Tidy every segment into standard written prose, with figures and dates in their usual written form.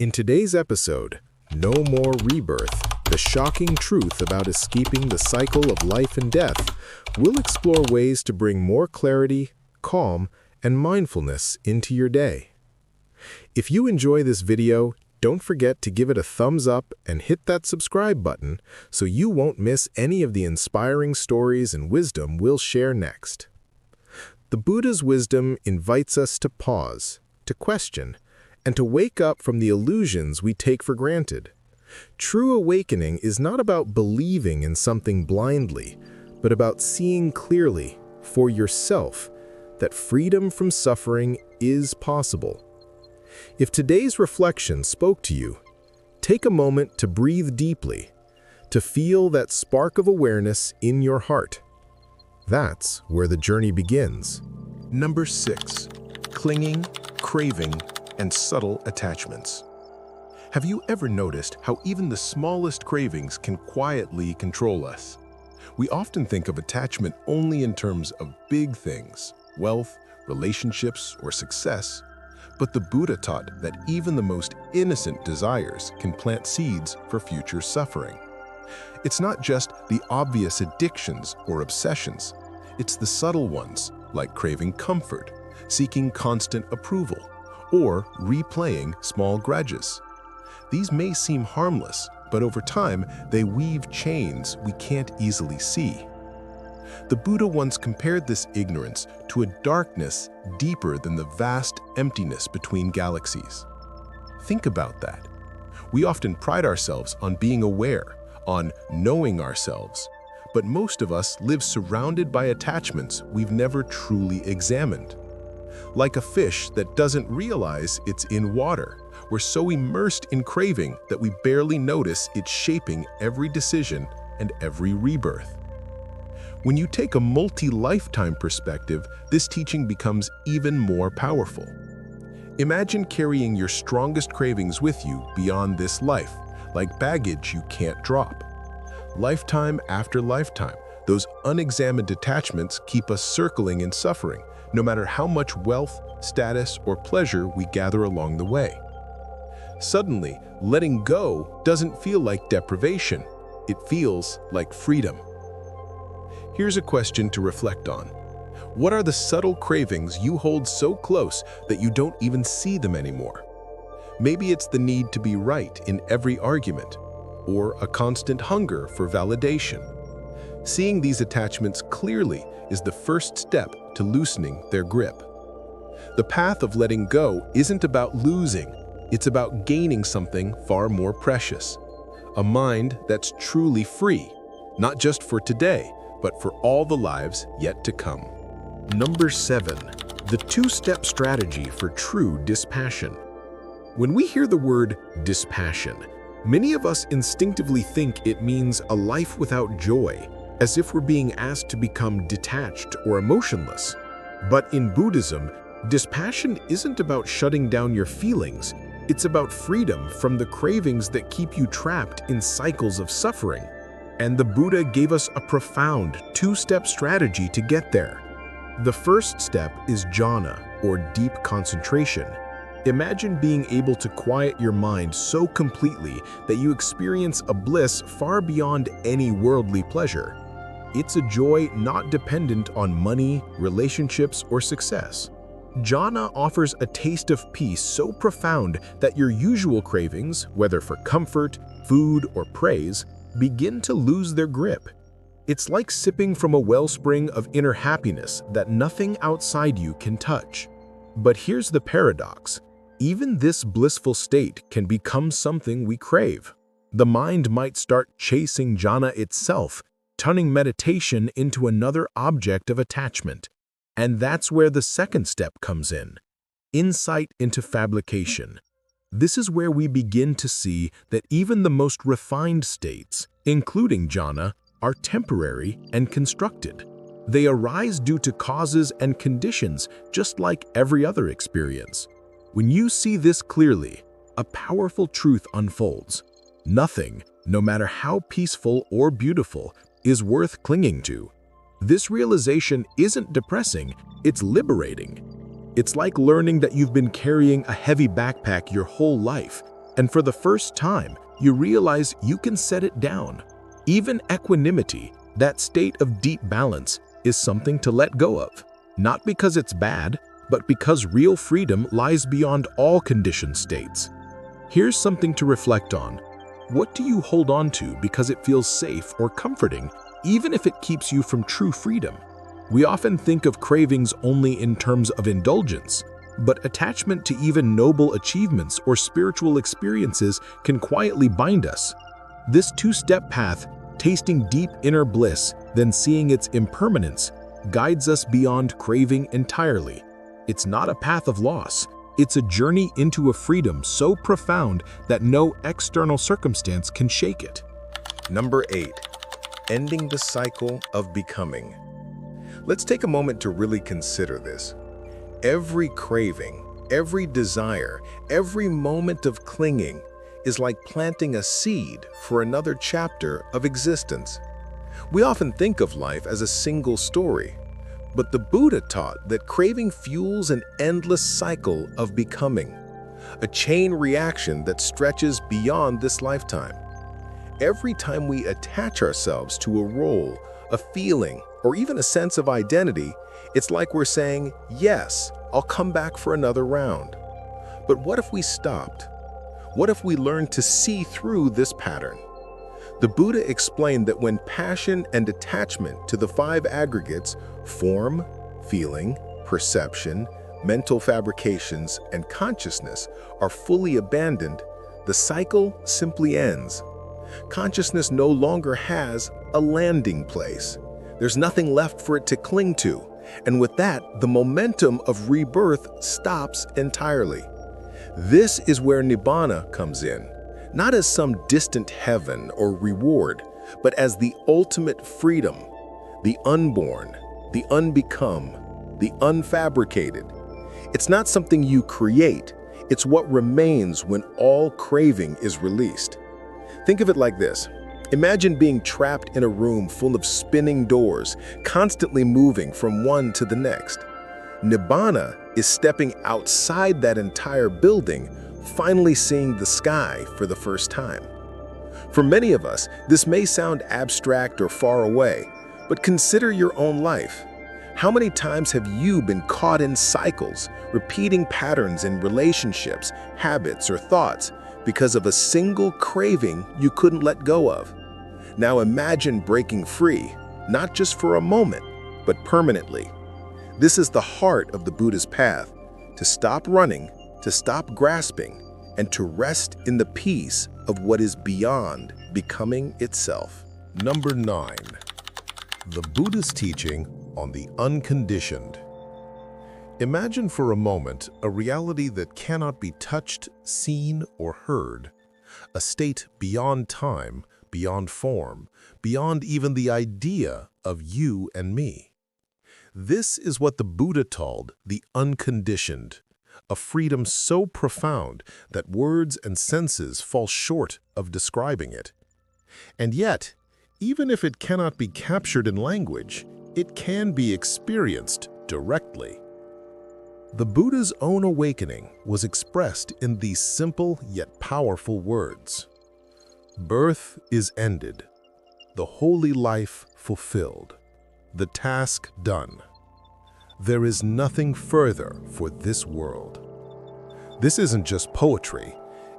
In today's episode, No More Rebirth, the shocking truth about escaping the cycle of life and death, we'll explore ways to bring more clarity, calm, and mindfulness into your day. If you enjoy this video, don't forget to give it a thumbs up and hit that subscribe button so you won't miss any of the inspiring stories and wisdom we'll share next. The Buddha's wisdom invites us to pause, to question, and to wake up from the illusions we take for granted. True awakening is not about believing in something blindly, but about seeing clearly, for yourself, that freedom from suffering is possible. If today's reflection spoke to you, take a moment to breathe deeply, to feel that spark of awareness in your heart. That's where the journey begins. Number 6. Clinging, craving, and subtle attachments. Have you ever noticed how even the smallest cravings can quietly control us? We often think of attachment only in terms of big things, wealth, relationships, or success. But the Buddha taught that even the most innocent desires can plant seeds for future suffering. It's not just the obvious addictions or obsessions. It's the subtle ones, like craving comfort, seeking constant approval, or replaying small grudges. These may seem harmless, but over time, they weave chains we can't easily see. The Buddha once compared this ignorance to a darkness deeper than the vast emptiness between galaxies. Think about that. We often pride ourselves on being aware, on knowing ourselves, but most of us live surrounded by attachments we've never truly examined. Like a fish that doesn't realize it's in water, we're so immersed in craving that we barely notice it's shaping every decision and every rebirth. When you take a multi-lifetime perspective, this teaching becomes even more powerful. Imagine carrying your strongest cravings with you beyond this life, like baggage you can't drop. Lifetime after lifetime, those unexamined attachments keep us circling in suffering, no matter how much wealth, status, or pleasure we gather along the way. Suddenly, letting go doesn't feel like deprivation. It feels like freedom. Here's a question to reflect on. What are the subtle cravings you hold so close that you don't even see them anymore? Maybe it's the need to be right in every argument, or a constant hunger for validation. Seeing these attachments clearly is the first step to loosening their grip. The path of letting go isn't about losing, it's about gaining something far more precious. A mind that's truly free, not just for today, but for all the lives yet to come. Number 7. The two-step strategy for true dispassion. When we hear the word dispassion, many of us instinctively think it means a life without joy, as if we're being asked to become detached or emotionless. But in Buddhism, dispassion isn't about shutting down your feelings. It's about freedom from the cravings that keep you trapped in cycles of suffering. And the Buddha gave us a profound two-step strategy to get there. The first step is jhana, or deep concentration. Imagine being able to quiet your mind so completely that you experience a bliss far beyond any worldly pleasure. It's a joy not dependent on money, relationships, or success. Jhana offers a taste of peace so profound that your usual cravings, whether for comfort, food, or praise, begin to lose their grip. It's like sipping from a wellspring of inner happiness that nothing outside you can touch. But here's the paradox. Even this blissful state can become something we crave. The mind might start chasing jhana itself, turning meditation into another object of attachment. And that's where the second step comes in. Insight into fabrication. This is where we begin to see that even the most refined states, including jhana, are temporary and constructed. They arise due to causes and conditions, just like every other experience. When you see this clearly, a powerful truth unfolds. Nothing, no matter how peaceful or beautiful, is worth clinging to. This realization isn't depressing, it's liberating. It's like learning that you've been carrying a heavy backpack your whole life, And for the first time, you realize you can set it down. Even equanimity, that state of deep balance, is something to let go of. Not because it's bad, but because real freedom lies beyond all conditioned states. Here's something to reflect on. What do you hold on to because it feels safe or comforting, even if it keeps you from true freedom? We often think of cravings only in terms of indulgence, but attachment to even noble achievements or spiritual experiences can quietly bind us. This two-step path, tasting deep inner bliss, then seeing its impermanence, guides us beyond craving entirely. It's not a path of loss. It's a journey into a freedom so profound that no external circumstance can shake it. Number 8. Ending the cycle of becoming. Let's take a moment to really consider this. Every craving, every desire, every moment of clinging is like planting a seed for another chapter of existence. We often think of life as a single story, but the Buddha taught that craving fuels an endless cycle of becoming, a chain reaction that stretches beyond this lifetime. Every time we attach ourselves to a role, a feeling, or even a sense of identity, it's like we're saying, yes, I'll come back for another round. But what if we stopped? What if we learned to see through this pattern? The Buddha explained that when passion and attachment to the 5 aggregates, form, feeling, perception, mental fabrications, and consciousness, are fully abandoned, the cycle simply ends. Consciousness no longer has a landing place. There's nothing left for it to cling to, and with that, the momentum of rebirth stops entirely. This is where Nibbana comes in, not as some distant heaven or reward, but as the ultimate freedom, the unborn, the unbecome, the unfabricated. It's not something you create, it's what remains when all craving is released. Think of it like this. Imagine being trapped in a room full of spinning doors, constantly moving from one to the next. Nibbana is stepping outside that entire building, finally seeing the sky for the first time. For many of us, this may sound abstract or far away, but consider your own life. How many times have you been caught in cycles, repeating patterns in relationships, habits, or thoughts because of a single craving you couldn't let go of? Now imagine breaking free, not just for a moment, but permanently. This is the heart of the Buddha's path, to stop running, to stop grasping, and to rest in the peace of what is beyond becoming itself. Number 9. The Buddha's teaching on the unconditioned. Imagine for a moment a reality that cannot be touched, seen, or heard, a state beyond time, beyond form, beyond even the idea of you and me. This is what the Buddha called the unconditioned, a freedom so profound that words and senses fall short of describing it. And yet, even if it cannot be captured in language, it can be experienced directly. The Buddha's own awakening was expressed in these simple yet powerful words. Birth is ended, the holy life fulfilled, the task done. There is nothing further for this world. This isn't just poetry,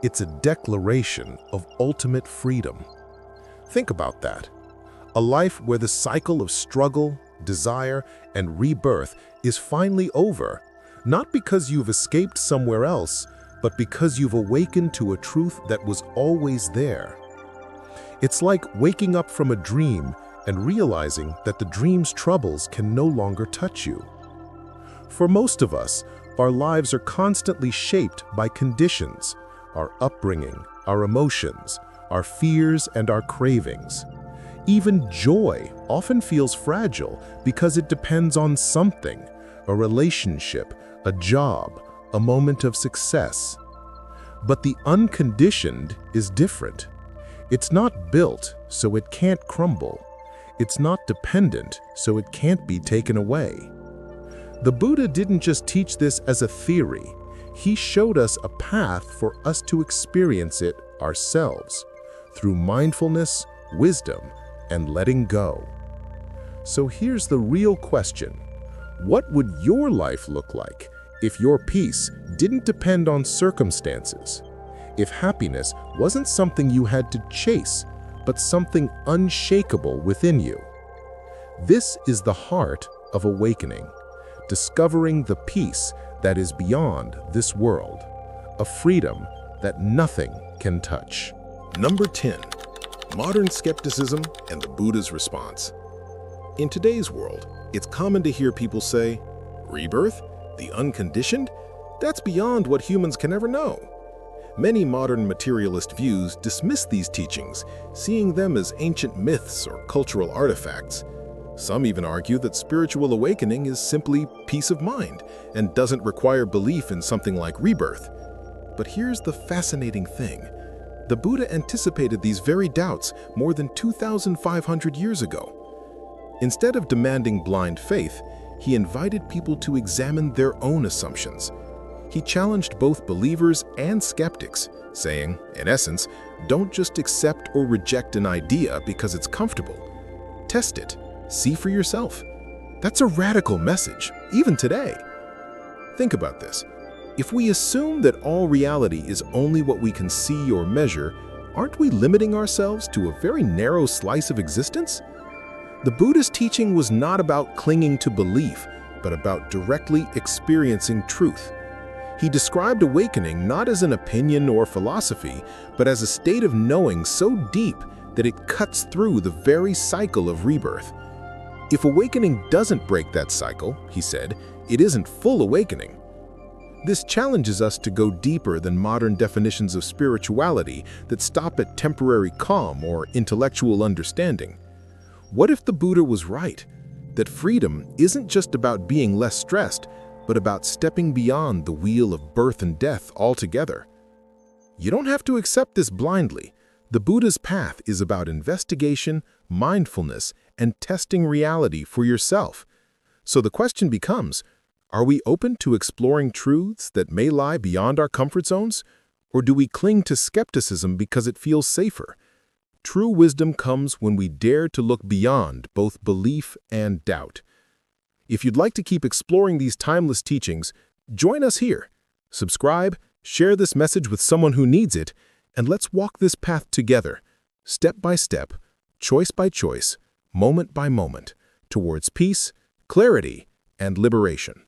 it's a declaration of ultimate freedom. Think about that. A life where the cycle of struggle, desire, and rebirth is finally over, not because you've escaped somewhere else, but because you've awakened to a truth that was always there. It's like waking up from a dream and realizing that the dream's troubles can no longer touch you. For most of us, our lives are constantly shaped by conditions, our upbringing, our emotions, our fears, and our cravings. Even joy often feels fragile because it depends on something, a relationship, a job, a moment of success. But the unconditioned is different. It's not built, so it can't crumble. It's not dependent, so it can't be taken away. The Buddha didn't just teach this as a theory. He showed us a path for us to experience it ourselves, through mindfulness, wisdom, and letting go. So here's the real question. What would your life look like if your peace didn't depend on circumstances? If happiness wasn't something you had to chase, but something unshakable within you? This is the heart of awakening, discovering the peace that is beyond this world, a freedom that nothing can touch. Number 10. Modern skepticism and the Buddha's response. In today's world, it's common to hear people say, "Rebirth? The unconditioned? That's beyond what humans can ever know." Many modern materialist views dismiss these teachings, seeing them as ancient myths or cultural artifacts. Some even argue that spiritual awakening is simply peace of mind and doesn't require belief in something like rebirth. But here's the fascinating thing. The Buddha anticipated these very doubts more than 2,500 years ago. Instead of demanding blind faith, he invited people to examine their own assumptions. He challenged both believers and skeptics, saying, in essence, don't just accept or reject an idea because it's comfortable. Test it. See for yourself. That's a radical message, even today. Think about this. If we assume that all reality is only what we can see or measure, aren't we limiting ourselves to a very narrow slice of existence? The Buddha's teaching was not about clinging to belief, but about directly experiencing truth. He described awakening not as an opinion or philosophy, but as a state of knowing so deep that it cuts through the very cycle of rebirth. If awakening doesn't break that cycle, he said, it isn't full awakening. This challenges us to go deeper than modern definitions of spirituality that stop at temporary calm or intellectual understanding. What if the Buddha was right? That freedom isn't just about being less stressed, but about stepping beyond the wheel of birth and death altogether. You don't have to accept this blindly. The Buddha's path is about investigation, mindfulness, and testing reality for yourself. So the question becomes, are we open to exploring truths that may lie beyond our comfort zones? Or do we cling to skepticism because it feels safer? True wisdom comes when we dare to look beyond both belief and doubt. If you'd like to keep exploring these timeless teachings, join us here. Subscribe, share this message with someone who needs it, and let's walk this path together, step by step, choice by choice, moment by moment, towards peace, clarity, and liberation.